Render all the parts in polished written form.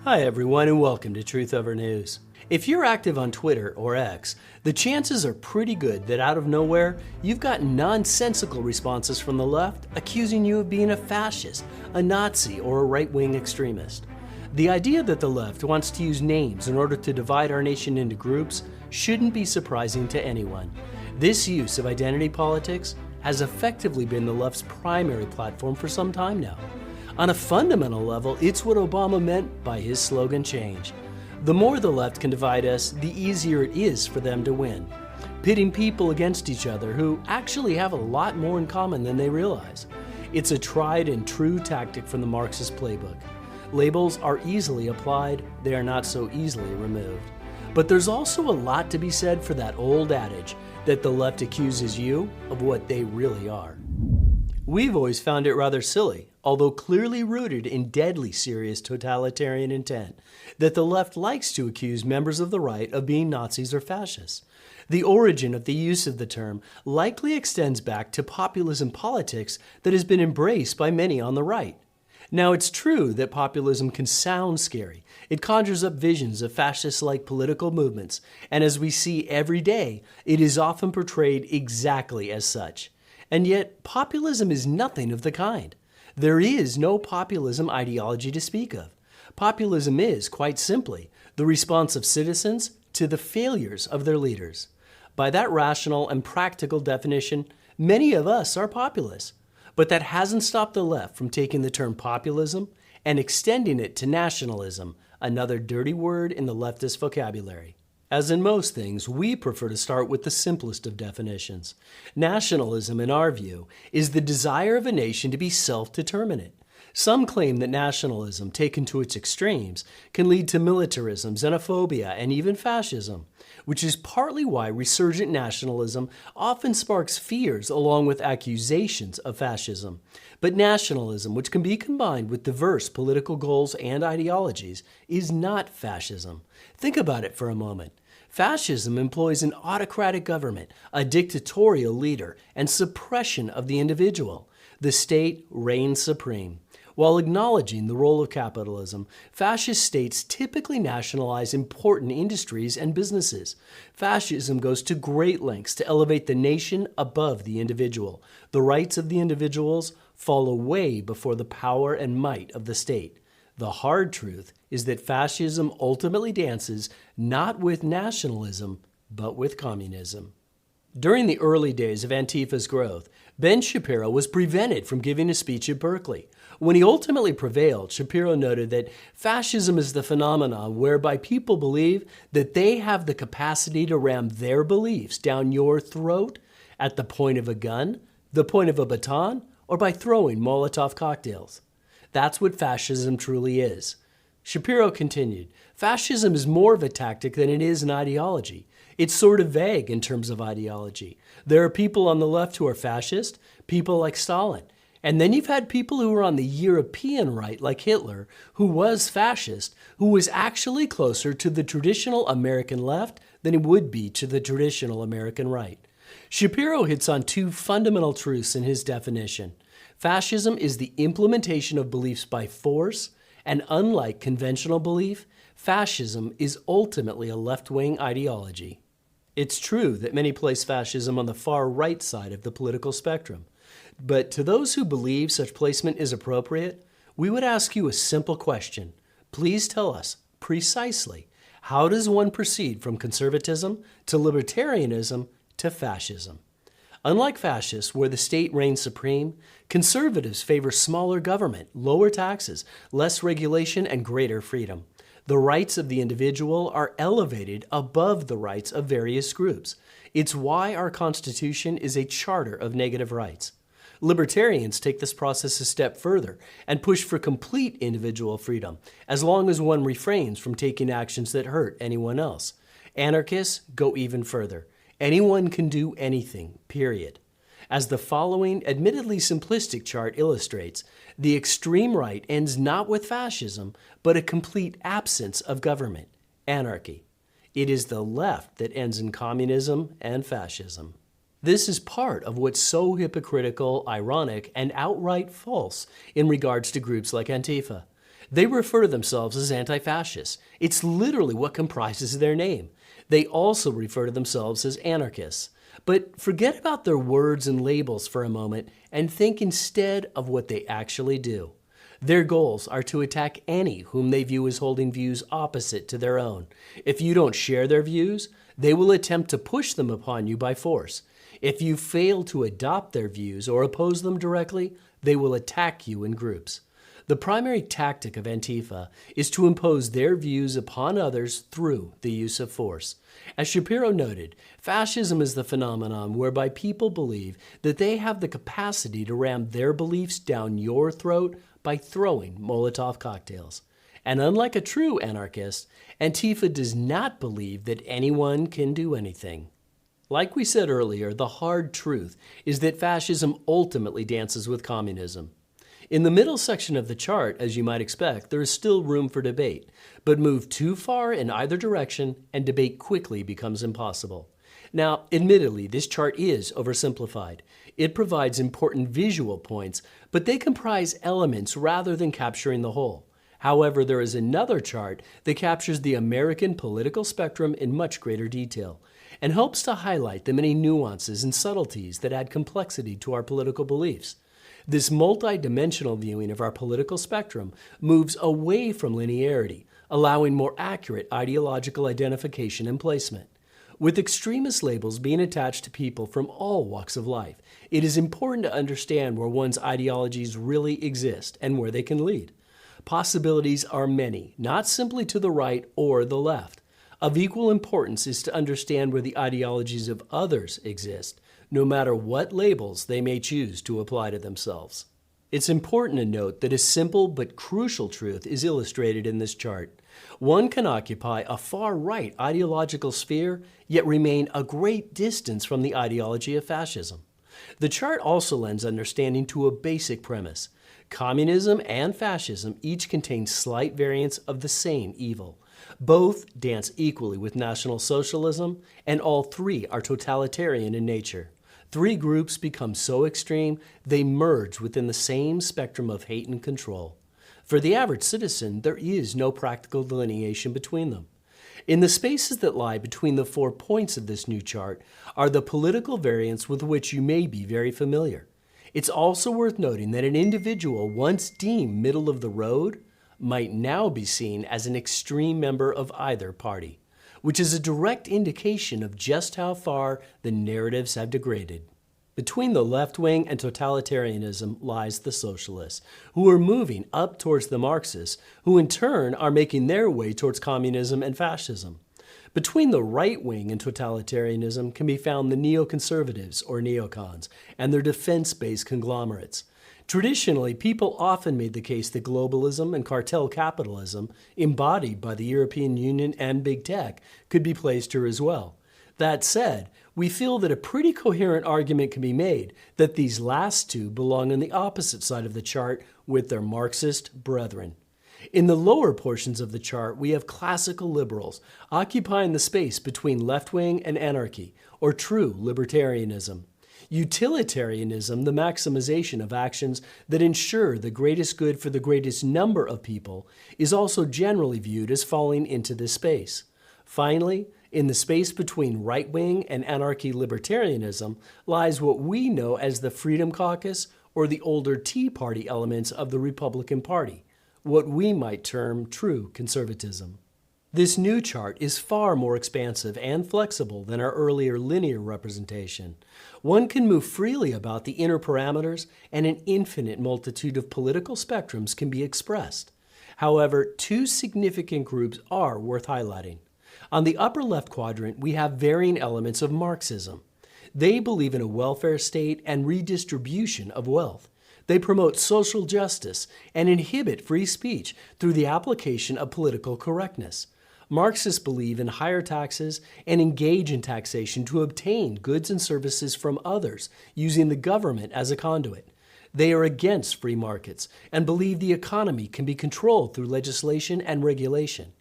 Hi everyone and welcome to Truth Over News. If you're active on Twitter or X, the chances are pretty good that out of nowhere, you've gotten nonsensical responses from the left accusing you of being a fascist, a Nazi, or a right-wing extremist. The idea that the left wants to use names in order to divide our nation into groups shouldn't be surprising to anyone. This use of identity politics has effectively been the left's primary platform for some time now. On a fundamental level, it's what Obama meant by his slogan change. The more the left can divide us, the easier it is for them to win, pitting people against each other who actually have a lot more in common than they realize. It's a tried and true tactic from the Marxist playbook. Labels are easily applied, they are not so easily removed. But there's also a lot to be said for that old adage that the left accuses you of what they really are. We've always found it rather silly, although clearly rooted in deadly serious totalitarian intent, that the left likes to accuse members of the right of being Nazis or fascists. The origin of the use of the term likely extends back to populism politics that has been embraced by many on the right. Now, it's true that populism can sound scary. It conjures up visions of fascist-like political movements, and as we see every day, it is often portrayed exactly as such. And yet, populism is nothing of the kind. There is no populism ideology to speak of. Populism is, quite simply, the response of citizens to the failures of their leaders. By that rational and practical definition, many of us are populists. But that hasn't stopped the left from taking the term populism and extending it to nationalism, another dirty word in the leftist vocabulary. As in most things, we prefer to start with the simplest of definitions. Nationalism, in our view, is the desire of a nation to be self-determinate. Some claim that nationalism, taken to its extremes, can lead to militarism, xenophobia, and even fascism, which is partly why resurgent nationalism often sparks fears along with accusations of fascism. But nationalism, which can be combined with diverse political goals and ideologies, is not fascism. Think about it for a moment. Fascism employs an autocratic government, a dictatorial leader, and suppression of the individual. The state reigns supreme. While acknowledging the role of capitalism, fascist states typically nationalize important industries and businesses. Fascism goes to great lengths to elevate the nation above the individual. The rights of the individuals fall away before the power and might of the state. The hard truth is that fascism ultimately dances not with nationalism, but with communism. During the early days of Antifa's growth, Ben Shapiro was prevented from giving a speech at Berkeley. When he ultimately prevailed, Shapiro noted that fascism is the phenomenon whereby people believe that they have the capacity to ram their beliefs down your throat at the point of a gun, the point of a baton, or by throwing Molotov cocktails. That's what fascism truly is. Shapiro continued, fascism is more of a tactic than it is an ideology. It's sort of vague in terms of ideology. There are people on the left who are fascist, people like Stalin. And then you've had people who are on the European right, like Hitler, who was fascist, who was actually closer to the traditional American left than he would be to the traditional American right. Shapiro hits on two fundamental truths in his definition. Fascism is the implementation of beliefs by force, and unlike conventional belief, fascism is ultimately a left-wing ideology. It's true that many place fascism on the far right side of the political spectrum. But to those who believe such placement is appropriate, we would ask you a simple question. Please tell us, precisely, how does one proceed from conservatism to libertarianism to fascism? Unlike fascists, where the state reigns supreme, conservatives favor smaller government, lower taxes, less regulation, and greater freedom. The rights of the individual are elevated above the rights of various groups. It's why our Constitution is a charter of negative rights. Libertarians take this process a step further and push for complete individual freedom, as long as one refrains from taking actions that hurt anyone else. Anarchists go even further. Anyone can do anything, period. As the following admittedly simplistic chart illustrates, the extreme right ends not with fascism, but a complete absence of government, anarchy. It is the left that ends in communism and fascism. This is part of what's so hypocritical, ironic, and outright false in regards to groups like Antifa. They refer to themselves as anti-fascists. It's literally what comprises their name. They also refer to themselves as anarchists. But forget about their words and labels for a moment and think instead of what they actually do. Their goals are to attack any whom they view as holding views opposite to their own. If you don't share their views, they will attempt to push them upon you by force. If you fail to adopt their views or oppose them directly, they will attack you in groups. The primary tactic of Antifa is to impose their views upon others through the use of force. As Shapiro noted, fascism is the phenomenon whereby people believe that they have the capacity to ram their beliefs down your throat by throwing Molotov cocktails. And unlike a true anarchist, Antifa does not believe that anyone can do anything. Like we said earlier, the hard truth is that fascism ultimately dances with communism. In the middle section of the chart, as you might expect, there is still room for debate, but move too far in either direction and debate quickly becomes impossible. Now, admittedly, this chart is oversimplified. It provides important visual points, but they comprise elements rather than capturing the whole. However, there is another chart that captures the American political spectrum in much greater detail and helps to highlight the many nuances and subtleties that add complexity to our political beliefs. This multi-dimensional viewing of our political spectrum moves away from linearity, allowing more accurate ideological identification and placement. With extremist labels being attached to people from all walks of life, it is important to understand where one's ideologies really exist and where they can lead. Possibilities are many, not simply to the right or the left. Of equal importance is to understand where the ideologies of others exist, no matter what labels they may choose to apply to themselves. It's important to note that a simple but crucial truth is illustrated in this chart. One can occupy a far-right ideological sphere, yet remain a great distance from the ideology of fascism. The chart also lends understanding to a basic premise. Communism and fascism each contain slight variants of the same evil. Both dance equally with National Socialism, and all three are totalitarian in nature. Three groups become so extreme, they merge within the same spectrum of hate and control. For the average citizen, there is no practical delineation between them. In the spaces that lie between the 4 points of this new chart are the political variants with which you may be very familiar. It's also worth noting that an individual once deemed middle of the road might now be seen as an extreme member of either party, which is a direct indication of just how far the narratives have degraded. Between the left wing and totalitarianism lies the socialists, who are moving up towards the Marxists, who in turn are making their way towards communism and fascism. Between the right wing and totalitarianism can be found the neoconservatives, or neocons, and their defense-based conglomerates. Traditionally, people often made the case that globalism and cartel capitalism, embodied by the European Union and big tech, could be placed here as well. That said, we feel that a pretty coherent argument can be made that these last two belong on the opposite side of the chart with their Marxist brethren. In the lower portions of the chart, we have classical liberals occupying the space between left-wing and anarchy, or true libertarianism. Utilitarianism, the maximization of actions that ensure the greatest good for the greatest number of people, is also generally viewed as falling into this space. Finally, in the space between right-wing and anarchy libertarianism lies what we know as the Freedom Caucus, or the older Tea Party elements of the Republican Party, what we might term true conservatism. This new chart is far more expansive and flexible than our earlier linear representation. One can move freely about the inner parameters, and an infinite multitude of political spectrums can be expressed. However, two significant groups are worth highlighting. On the upper left quadrant, we have varying elements of Marxism. They believe in a welfare state and redistribution of wealth. They promote social justice and inhibit free speech through the application of political correctness. Marxists believe in higher taxes and engage in taxation to obtain goods and services from others, using the government as a conduit. They are against free markets and believe the economy can be controlled through legislation and regulation.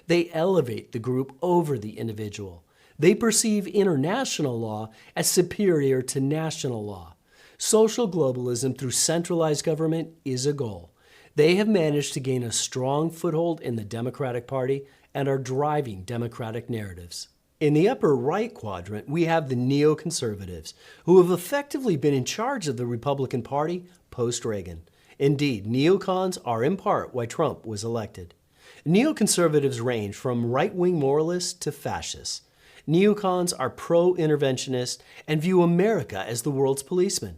They elevate the group over the individual. They perceive international law as superior to national law. Social globalism through centralized government is a goal. They have managed to gain a strong foothold in the Democratic Party and are driving Democratic narratives. In the upper right quadrant, we have the neoconservatives, who have effectively been in charge of the Republican Party post-Reagan. Indeed, neocons are in part why Trump was elected. Neoconservatives range from right-wing moralists to fascists. Neocons are pro-interventionist and view America as the world's policeman.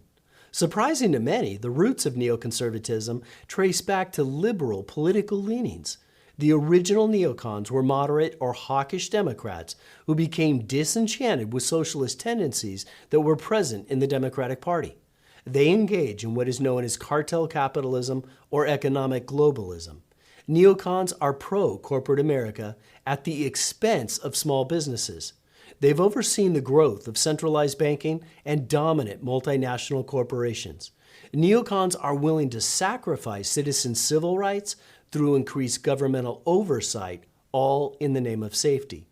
Surprising to many, the roots of neoconservatism trace back to liberal political leanings. The original neocons were moderate or hawkish Democrats who became disenchanted with socialist tendencies that were present in the Democratic Party. They engage in what is known as cartel capitalism or economic globalism. Neocons are pro-corporate America at the expense of small businesses. They've overseen the growth of centralized banking and dominant multinational corporations. Neocons are willing to sacrifice citizen civil rights through increased governmental oversight, all in the name of safety.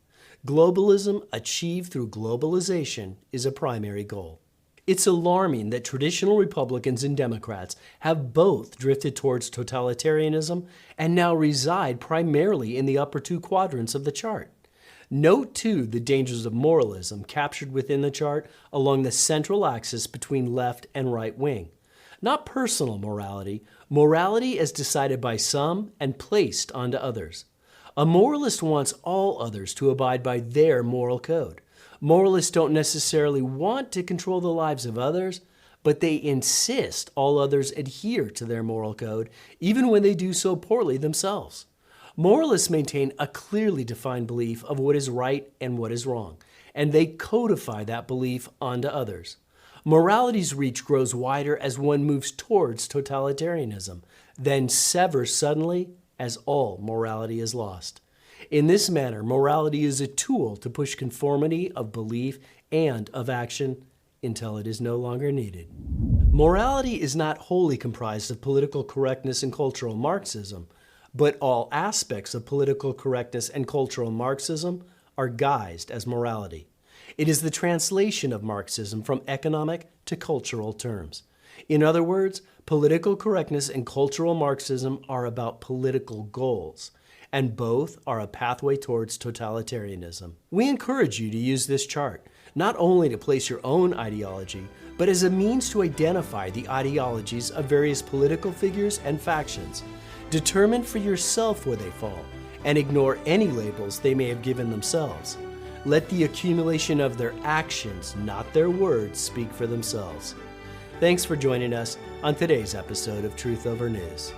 Globalism achieved through globalization is a primary goal. It's alarming that traditional Republicans and Democrats have both drifted towards totalitarianism and now reside primarily in the upper two quadrants of the chart. Note, too, the dangers of moralism captured within the chart along the central axis between left and right wing. Not personal morality, morality as decided by some and placed onto others. A moralist wants all others to abide by their moral code. Moralists don't necessarily want to control the lives of others, but they insist all others adhere to their moral code, even when they do so poorly themselves. Moralists maintain a clearly defined belief of what is right and what is wrong, and they codify that belief onto others. Morality's reach grows wider as one moves towards totalitarianism, then severs suddenly as all morality is lost. In this manner, morality is a tool to push conformity of belief and of action until it is no longer needed. Morality is not wholly comprised of political correctness and cultural Marxism, but all aspects of political correctness and cultural Marxism are guised as morality. It is the translation of Marxism from economic to cultural terms. In other words, political correctness and cultural Marxism are about political goals, and both are a pathway towards totalitarianism. We encourage you to use this chart, not only to place your own ideology, but as a means to identify the ideologies of various political figures and factions. Determine for yourself where they fall, and ignore any labels they may have given themselves. Let the accumulation of their actions, not their words, speak for themselves. Thanks for joining us on today's episode of Truth Over News.